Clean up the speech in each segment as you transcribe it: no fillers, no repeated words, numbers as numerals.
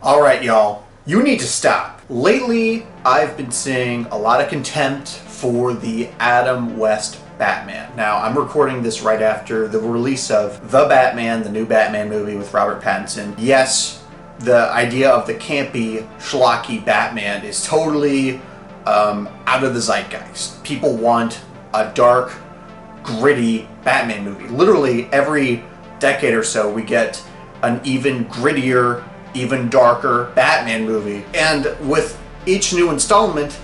Alright, y'all, you need to stop. Lately, I've been seeing a lot of contempt for the Adam West Batman. Now, I'm recording this right after the release of The Batman, the new Batman movie with Robert Pattinson. Yes, the idea of the campy, schlocky Batman is totally out of the zeitgeist. People want a dark, gritty Batman movie. Literally every decade or so we get an even grittier, even darker Batman movie. And with each new installment,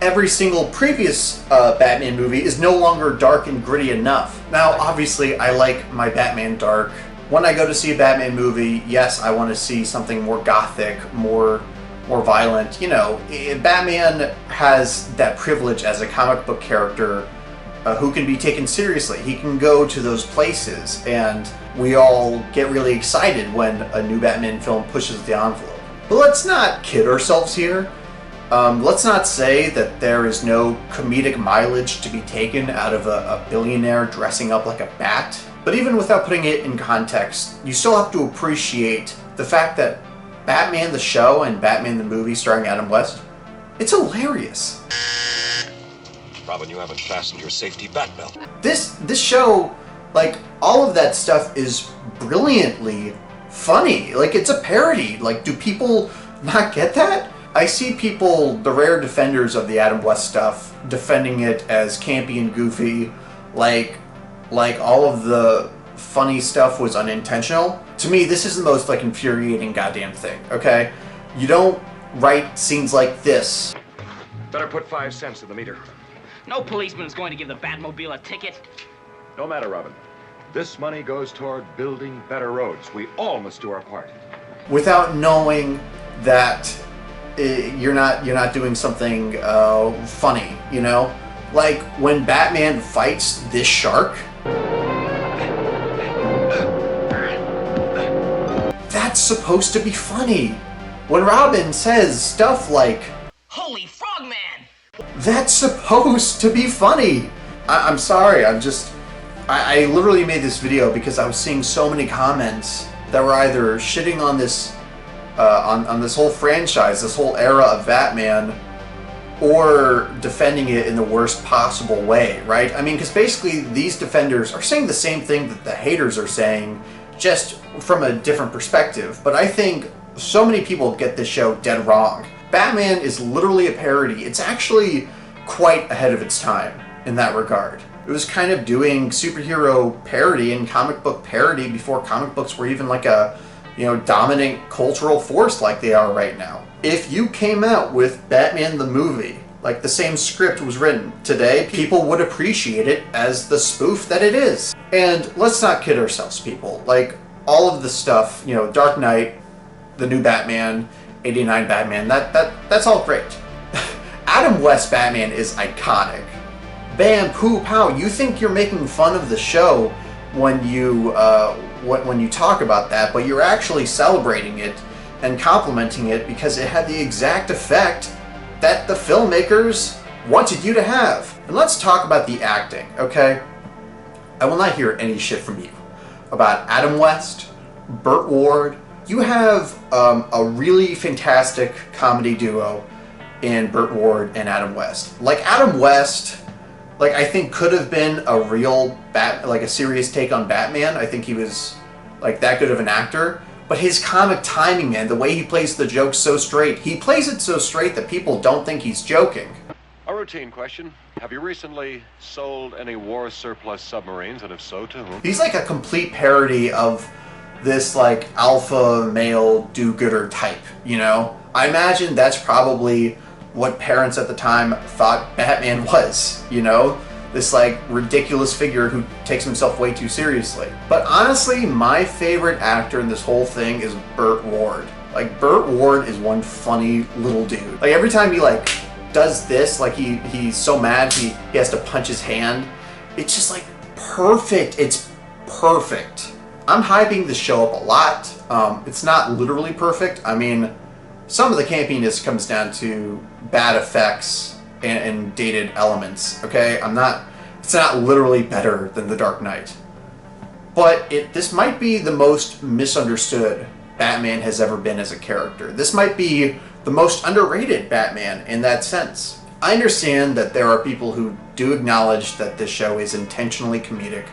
every single previous Batman movie is no longer dark and gritty enough. Now, obviously, I like my Batman dark. When I go to see a Batman movie, yes, I want to see something more gothic, more violent. You know, Batman has that privilege as a comic book character who can be taken seriously. He can go to those places, and we all get really excited when a new Batman film pushes the envelope. But let's not kid ourselves here. Let's not say that there is no comedic mileage to be taken out of a billionaire dressing up like a bat. But even without putting it in context, you still have to appreciate the fact that Batman the show and Batman the movie starring Adam West, it's hilarious. Robin, you haven't fastened your safety bat belt. This show, like, all of that stuff is brilliantly funny. Like, it's a parody. Like, do people not get that? I see people, the rare defenders of the Adam West stuff, defending it as campy and goofy, like all of the funny stuff was unintentional. To me, this is the most, like, infuriating goddamn thing, okay? You don't write scenes like this. Better put 5 cents in the meter. No policeman is going to give the Batmobile a ticket. No matter, Robin. This money goes toward building better roads. We all must do our part. Without knowing that you're not doing something funny, you know? Like when Batman fights this shark. That's supposed to be funny. When Robin says stuff like, "Holy Frogman!" that's supposed to be funny. I'm sorry, I literally made this video because I was seeing so many comments that were either shitting on this on this whole franchise, this whole era of Batman, or defending it in the worst possible way, right? I mean, because basically these defenders are saying the same thing that the haters are saying, just from a different perspective. But I think so many people get this show dead wrong. Batman is literally a parody. It's actually quite ahead of its time in that regard. It was kind of doing superhero parody and comic book parody before comic books were even like a, you know, dominant cultural force like they are right now. If you came out with Batman the movie, like the same script was written today, people would appreciate it as the spoof that it is. And let's not kid ourselves, people. Like, all of the stuff, you know, Dark Knight, the new Batman, 89 Batman, that's all great. Adam West Batman is iconic. Bam, poo, pow. You think you're making fun of the show when you talk about that, but you're actually celebrating it and complimenting it because it had the exact effect that the filmmakers wanted you to have. And let's talk about the acting, okay? I will not hear any shit from you about Adam West, Burt Ward. You have a really fantastic comedy duo in Burt Ward and Adam West. Like, Adam West, like, I think could have been a real like a serious take on Batman. I think he was like that good of an actor. But his comic timing, man, the way he plays the jokes so straight, he plays it so straight that people don't think he's joking. A routine question. Have you recently sold any war surplus submarines, and if so, to whom? He's like a complete parody of this, like, alpha male do-gooder type, you know? I imagine that's probably what parents at the time thought Batman was, you know? This, like, ridiculous figure who takes himself way too seriously. But honestly, my favorite actor in this whole thing is Burt Ward. Like, Burt Ward is one funny little dude. Like, every time he, like, does this, like, he's so mad he has to punch his hand, it's just, like, perfect. It's perfect. I'm hyping the show up a lot. It's not literally perfect. I mean, some of the campiness comes down to bad effects and dated elements, okay? It's not literally better than The Dark Knight. But this might be the most misunderstood Batman has ever been as a character. This might be the most underrated Batman in that sense. I understand that there are people who do acknowledge that this show is intentionally comedic,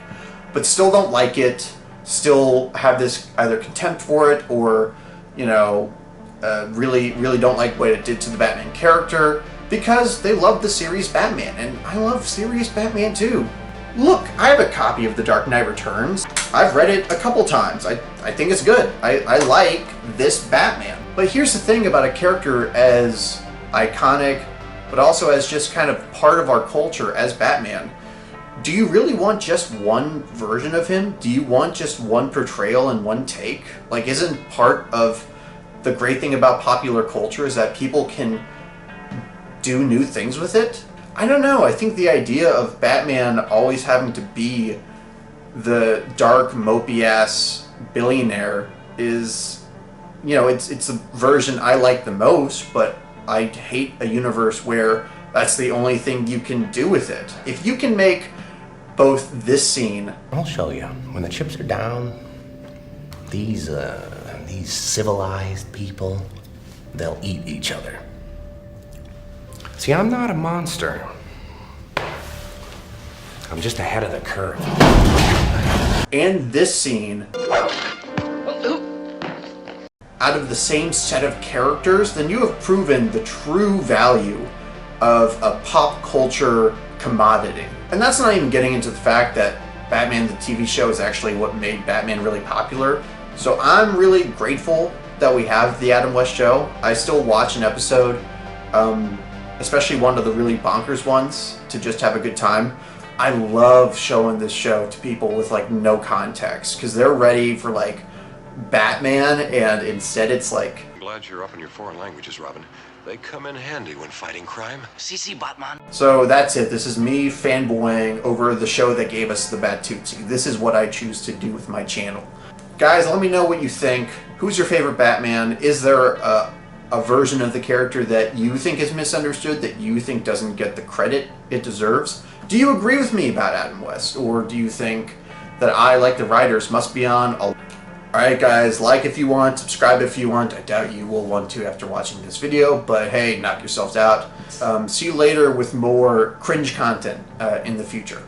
but still don't like it, still have this either contempt for it or, really don't like what it did to the Batman character because they love the series Batman, and I love series Batman too. Look, I have a copy of The Dark Knight Returns. I've read it a couple times. I think it's good. I like this Batman. But here's the thing about a character as iconic, but also as just kind of part of our culture as Batman. Do you really want just one version of him? Do you want just one portrayal and one take? Like, isn't part of the great thing about popular culture is that people can do new things with it? I don't know. I think the idea of Batman always having to be the dark, mopey-ass billionaire is, it's the version I like the most, but I hate a universe where that's the only thing you can do with it. If you can make both this scene... I'll show you. When the chips are down, these civilized people, they'll eat each other. See, I'm not a monster. I'm just ahead of the curve. And this scene, out of the same set of characters, then you have proven the true value of a pop culture commodity. And that's not even getting into the fact that Batman the TV show is actually what made Batman really popular. So I'm really grateful that we have the Adam West show. I still watch an episode, especially one of the really bonkers ones, to just have a good time. I love showing this show to people with like no context because they're ready for like Batman, and instead it's like... I'm glad you're up in your foreign languages, Robin. They come in handy when fighting crime. CC Batman. So that's it. This is me fanboying over the show that gave us the Bat Tootsie. This is what I choose to do with my channel. Guys, let me know what you think. Who's your favorite Batman? Is there a version of the character that you think is misunderstood, that you think doesn't get the credit it deserves? Do you agree with me about Adam West? Or do you think that I, like the writers, must be on a... Alright guys, like if you want, subscribe if you want. I doubt you will want to after watching this video, but hey, knock yourselves out. See you later with more cringe content in the future.